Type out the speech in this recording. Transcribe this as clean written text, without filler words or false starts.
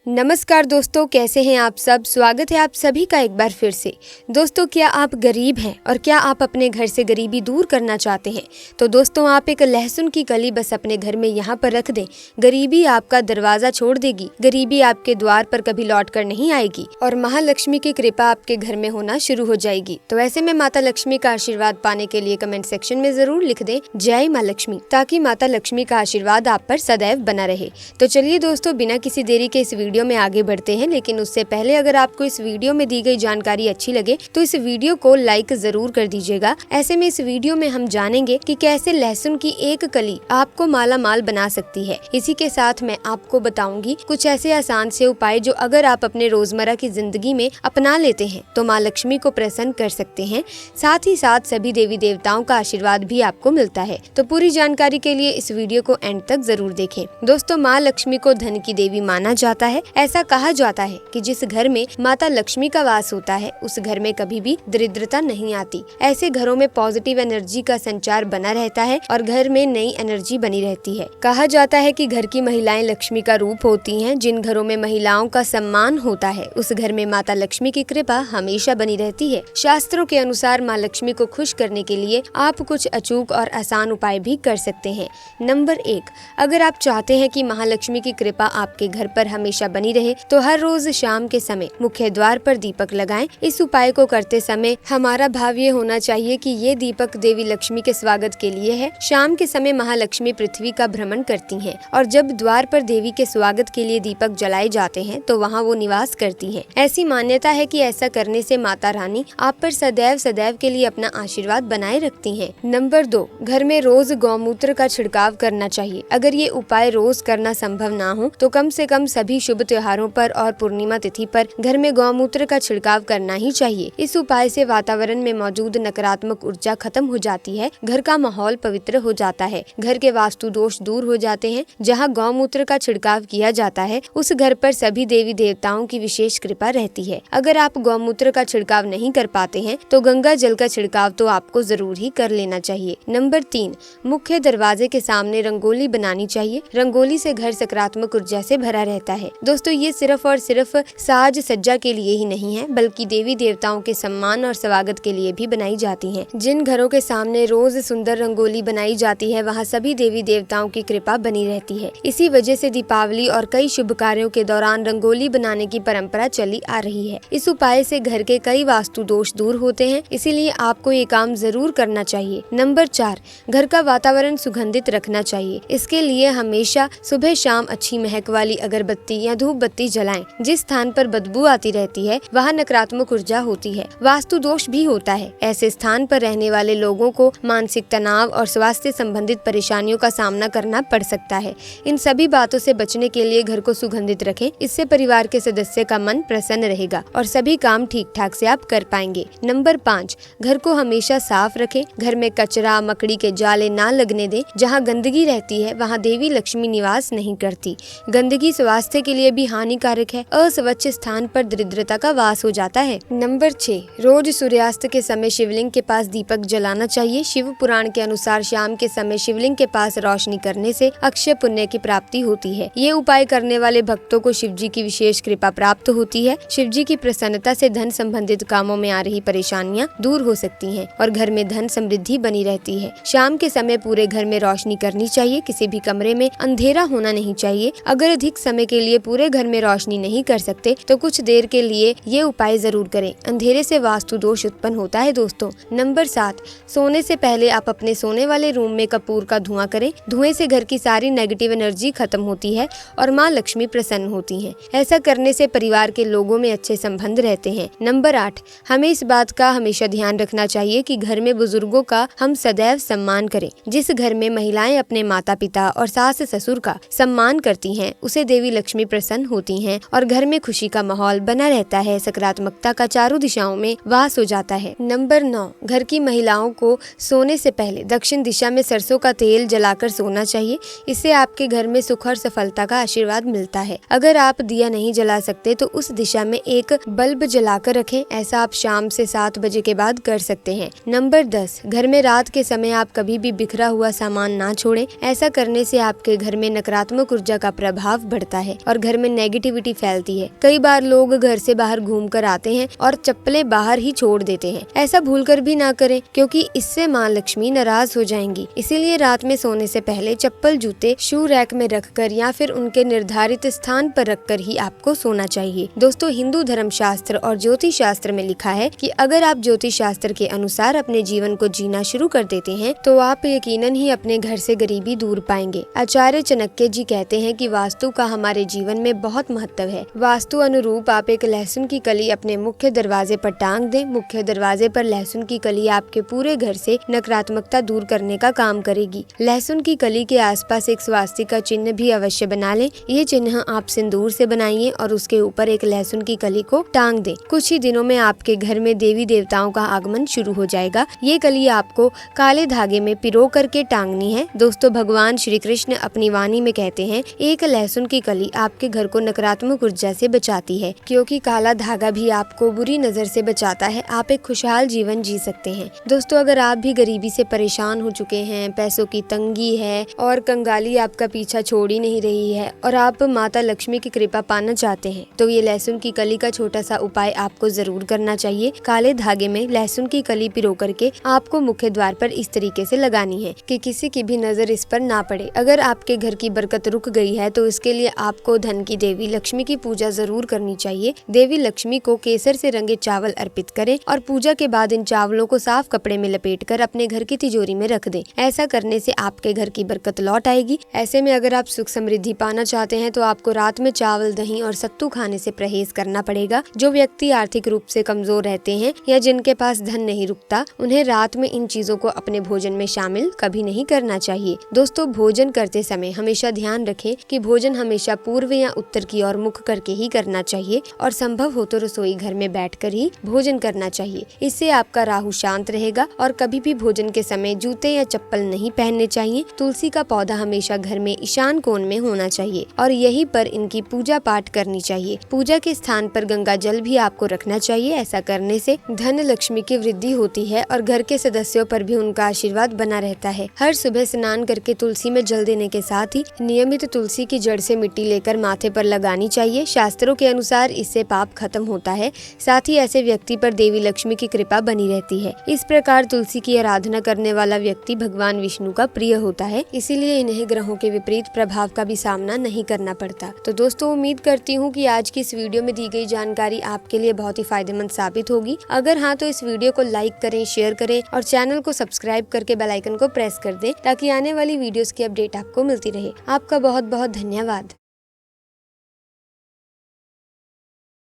नमस्कार दोस्तों, कैसे हैं आप सब। स्वागत है आप सभी का एक बार फिर से। दोस्तों, क्या आप गरीब हैं और क्या आप अपने घर से गरीबी दूर करना चाहते हैं? तो दोस्तों, आप एक लहसुन की कली बस अपने घर में यहाँ पर रख दें। गरीबी आपका दरवाजा छोड़ देगी, गरीबी आपके द्वार पर कभी लौट कर नहीं आएगी और महालक्ष्मी की कृपा आपके घर में होना शुरू हो जाएगी। तो ऐसे में माता लक्ष्मी का आशीर्वाद पाने के लिए कमेंट सेक्शन में जरूर लिख दें जय माँ लक्ष्मी, ताकि माता लक्ष्मी का आशीर्वाद आप पर सदैव बना रहे। तो चलिए दोस्तों, बिना किसी देरी के इस वीडियो में आगे बढ़ते हैं। लेकिन उससे पहले अगर आपको इस वीडियो में दी गई जानकारी अच्छी लगे तो इस वीडियो को लाइक जरूर कर दीजिएगा। ऐसे में इस वीडियो में हम जानेंगे कि कैसे लहसुन की एक कली आपको माला माल बना सकती है। इसी के साथ मैं आपको बताऊंगी कुछ ऐसे आसान से उपाय जो अगर आप अपने रोजमर्रा की जिंदगी में अपना लेते हैं तो माँ लक्ष्मी को प्रसन्न कर सकते हैं। साथ ही साथ सभी देवी देवताओं का आशीर्वाद भी आपको मिलता है। तो पूरी जानकारी के लिए इस वीडियो को एंड तक जरूर देखें। दोस्तों, माँ लक्ष्मी को धन की देवी माना जाता है। ऐसा कहा जाता है कि जिस घर में माता लक्ष्मी का वास होता है उस घर में कभी भी दरिद्रता नहीं आती। ऐसे घरों में पॉजिटिव एनर्जी का संचार बना रहता है और घर में नई एनर्जी बनी रहती है। कहा जाता है कि घर की महिलाएं लक्ष्मी का रूप होती हैं। जिन घरों में महिलाओं का सम्मान होता है उस घर में माता लक्ष्मी की कृपा हमेशा बनी रहती है। शास्त्रों के अनुसार माँ लक्ष्मी को खुश करने के लिए आप कुछ अचूक और आसान उपाय भी कर सकते हैं। नंबर 1, अगर आप चाहते हैं कि महालक्ष्मी की कृपा आपके घर पर हमेशा बनी रहे तो हर रोज शाम के समय मुख्य द्वार पर दीपक लगाएं। इस उपाय को करते समय हमारा भाव ये होना चाहिए कि ये दीपक देवी लक्ष्मी के स्वागत के लिए है। शाम के समय महालक्ष्मी पृथ्वी का भ्रमण करती हैं और जब द्वार पर देवी के स्वागत के लिए दीपक जलाए जाते हैं तो वहाँ वो निवास करती हैं। ऐसी मान्यता है कि ऐसा करने से माता रानी आप पर सदैव सदैव के लिए अपना आशीर्वाद बनाए रखती हैं। नंबर 2, घर में रोज गौमूत्र का छिड़काव करना चाहिए। अगर ये उपाय रोज करना संभव ना हो तो कम से कम सभी शुभ त्योहारों पर और पूर्णिमा तिथि पर घर में गौमूत्र का छिड़काव करना ही चाहिए। इस उपाय से वातावरण में मौजूद नकारात्मक ऊर्जा खत्म हो जाती है, घर का माहौल पवित्र हो जाता है, घर के वास्तु दोष दूर हो जाते हैं। जहाँ गौमूत्र का छिड़काव किया जाता है उस घर पर सभी देवी देवताओं की विशेष कृपा रहती है। अगर आप गौमूत्र का छिड़काव नहीं कर पाते हैं तो गंगा जल का छिड़काव तो आपको जरूर ही कर लेना चाहिए। नंबर 3, मुख्य दरवाजे के सामने रंगोली बनानी चाहिए। रंगोली से घर सकारात्मक ऊर्जा से भरा रहता है। दोस्तों, ये सिर्फ और सिर्फ साज सज्जा के लिए ही नहीं है बल्कि देवी देवताओं के सम्मान और स्वागत के लिए भी बनाई जाती हैं। जिन घरों के सामने रोज सुंदर रंगोली बनाई जाती है वहाँ सभी देवी देवताओं की कृपा बनी रहती है। इसी वजह से दीपावली और कई शुभ कार्यों के दौरान रंगोली बनाने की परंपरा चली आ रही है। इस उपाय से घर के कई वास्तु दोष दूर होते हैं, इसीलिए आपको ये काम जरूर करना चाहिए। नंबर 4, घर का वातावरण सुगंधित रखना चाहिए। इसके लिए हमेशा सुबह शाम अच्छी महक वाली अगरबत्ती या धूप बत्ती जलाएं। जिस स्थान पर बदबू आती रहती है वहाँ नकारात्मक ऊर्जा होती है, वास्तु दोष भी होता है। ऐसे स्थान पर रहने वाले लोगों को मानसिक तनाव और स्वास्थ्य संबंधित परेशानियों का सामना करना पड़ सकता है। इन सभी बातों से बचने के लिए घर को सुगंधित रखें। इससे परिवार के सदस्य का मन प्रसन्न रहेगा और सभी काम ठीक ठाक से आप कर पाएंगे। नंबर 5, घर को हमेशा साफ रखें। घर में कचरा मकड़ी के जाले ना लगने दें। जहाँ गंदगी रहती है वहाँ देवी लक्ष्मी निवास नहीं करती। गंदगी स्वास्थ्य के लिए भी हानिकारक है। अस्वच्छ स्थान पर दरिद्रता का वास हो जाता है। नंबर 6, रोज सूर्यास्त के समय शिवलिंग के पास दीपक जलाना चाहिए। शिव पुराण के अनुसार शाम के समय शिवलिंग के पास रोशनी करने से अक्षय पुण्य की प्राप्ति होती है। ये उपाय करने वाले भक्तों को शिव जी की विशेष कृपा प्राप्त होती है। शिव जी की प्रसन्नता से धन संबंधित कामों में आ रही परेशानियाँ दूर हो सकती हैं और घर में धन समृद्धि बनी रहती है। शाम के समय पूरे घर में रोशनी करनी चाहिए। किसी भी कमरे में अंधेरा होना नहीं चाहिए। अगर अधिक समय के लिए पूरे घर में रोशनी नहीं कर सकते तो कुछ देर के लिए ये उपाय जरूर करें। अंधेरे से वास्तु दोष उत्पन्न होता है। दोस्तों, नंबर 7, सोने से पहले आप अपने सोने वाले रूम में कपूर का धुआं करें। धुएं से घर की सारी नेगेटिव एनर्जी खत्म होती है और माँ लक्ष्मी प्रसन्न होती हैं। ऐसा करने से परिवार के लोगों में अच्छे संबंध रहते हैं। नंबर 8, हमें इस बात का हमेशा ध्यान रखना चाहिए कि घर में बुजुर्गों का हम सदैव सम्मान करें। जिस घर में महिलाएं अपने माता पिता और सास ससुर का सम्मान करती हैं उसे देवी लक्ष्मी प्रसन्न होती हैं और घर में खुशी का माहौल बना रहता है। सकारात्मकता का चारों दिशाओं में वास हो जाता है। नंबर 9, घर की महिलाओं को सोने से पहले दक्षिण दिशा में सरसों का तेल जलाकर सोना चाहिए। इससे आपके घर में सुख और सफलता का आशीर्वाद मिलता है। अगर आप दिया नहीं जला सकते तो उस दिशा में एक बल्ब जलाकर रखें। ऐसा आप शाम से 7 बजे के बाद कर सकते हैं। नंबर 10, घर में रात के समय आप कभी भी बिखरा हुआ सामान ना छोड़ें। ऐसा करने से आपके घर में नकारात्मक ऊर्जा का प्रभाव बढ़ता है और घर घर में नेगेटिविटी फैलती है। कई बार लोग घर से बाहर घूम कर आते हैं और चप्पलें बाहर ही छोड़ देते हैं। ऐसा भूलकर भी ना करें, क्योंकि इससे माँ लक्ष्मी नाराज हो जाएंगी। इसीलिए रात में सोने से पहले चप्पल जूते शू रैक में रखकर या फिर उनके निर्धारित स्थान पर रखकर ही आपको सोना चाहिए। दोस्तों, हिंदू धर्म शास्त्र और ज्योतिष शास्त्र में लिखा है कि अगर आप ज्योतिष शास्त्र के अनुसार अपने जीवन को जीना शुरू कर देते हैं तो आप यकीनन ही अपने घर से गरीबी दूर पाएंगे। आचार्य चाणक्य जी कहते हैं कि वास्तु का हमारे जीवन में बहुत महत्व है। वास्तु अनुरूप आप एक लहसुन की कली अपने मुख्य दरवाजे पर टांग दें। मुख्य दरवाजे पर लहसुन की कली आपके पूरे घर से नकारात्मकता दूर करने का काम करेगी। लहसुन की कली के आसपास एक स्वास्तिक चिन्ह भी अवश्य बना लें। ये चिन्ह आप सिंदूर से बनाइए और उसके ऊपर एक लहसुन की कली को टांग दें। कुछ ही दिनों में आपके घर में देवी देवताओं का आगमन शुरू हो जाएगा। ये कली आपको काले धागे में पिरो करके टांगनी है। दोस्तों, भगवान श्री कृष्ण अपनी वाणी में कहते हैं, एक लहसुन की कली आपके घर को नकारात्मक ऊर्जा से बचाती है, क्योंकि काला धागा भी आपको बुरी नजर से बचाता है। आप एक खुशहाल जीवन जी सकते हैं। दोस्तों, अगर आप भी गरीबी से परेशान हो चुके हैं, पैसों की तंगी है और कंगाली आपका पीछा छोड़ ही नहीं रही है और आप माता लक्ष्मी की कृपा पाना चाहते हैं, तो ये लहसुन की कली का छोटा सा उपाय आपको जरूर करना चाहिए। काले धागे में लहसुन की कली पिरो करके आपको मुख्य द्वार पर इस तरीके से लगानी है कि किसी की भी नजर इस पर ना पड़े। अगर आपके घर की बरकत रुक गई है तो इसके लिए आपको धन की देवी लक्ष्मी की पूजा जरूर करनी चाहिए। देवी लक्ष्मी को केसर से रंगे चावल अर्पित करें और पूजा के बाद इन चावलों को साफ कपड़े में लपेटकर अपने घर की तिजोरी में रख दें। ऐसा करने से आपके घर की बरकत लौट आएगी। ऐसे में अगर आप सुख समृद्धि पाना चाहते हैं तो आपको रात में चावल, दही और सत्तू खाने से परहेज करना पड़ेगा। जो व्यक्ति आर्थिक रूप से कमजोर रहते हैं या जिनके पास धन नहीं रुकता, उन्हें रात में इन चीजों को अपने भोजन में शामिल कभी नहीं करना चाहिए। दोस्तों, भोजन करते समय हमेशा ध्यान रखें कि भोजन हमेशा पूर्व या उत्तर की ओर मुख करके ही करना चाहिए और संभव हो तो रसोई घर में बैठकर ही भोजन करना चाहिए। इससे आपका राहु शांत रहेगा और कभी भी भोजन के समय जूते या चप्पल नहीं पहनने चाहिए। तुलसी का पौधा हमेशा घर में ईशान कोण में होना चाहिए और यहीं पर इनकी पूजा पाठ करनी चाहिए। पूजा के स्थान पर गंगा जल भी आपको रखना चाहिए। ऐसा करने से धन लक्ष्मी की वृद्धि होती है और घर के सदस्यों पर भी उनका आशीर्वाद बना रहता है। हर सुबह स्नान करके तुलसी में जल देने के साथ ही नियमित तुलसी की जड़ से मिट्टी लेकर माथे पर लगानी चाहिए। शास्त्रों के अनुसार इससे पाप खत्म होता है। साथ ही ऐसे व्यक्ति पर देवी लक्ष्मी की कृपा बनी रहती है। इस प्रकार तुलसी की आराधना करने वाला व्यक्ति भगवान विष्णु का प्रिय होता है, इसीलिए इन्हें ग्रहों के विपरीत प्रभाव का भी सामना नहीं करना पड़ता। तो दोस्तों, उम्मीद करती हूँ कि आज की इस वीडियो में दी गई जानकारी आपके लिए बहुत ही फायदेमंद साबित होगी। अगर हाँ, तो इस वीडियो को लाइक करें, शेयर करें और चैनल को सब्सक्राइब करके बेल आइकन को प्रेस कर दें ताकि आने वाली वीडियोस की अपडेट आपको मिलती रहे। आपका बहुत बहुत धन्यवाद।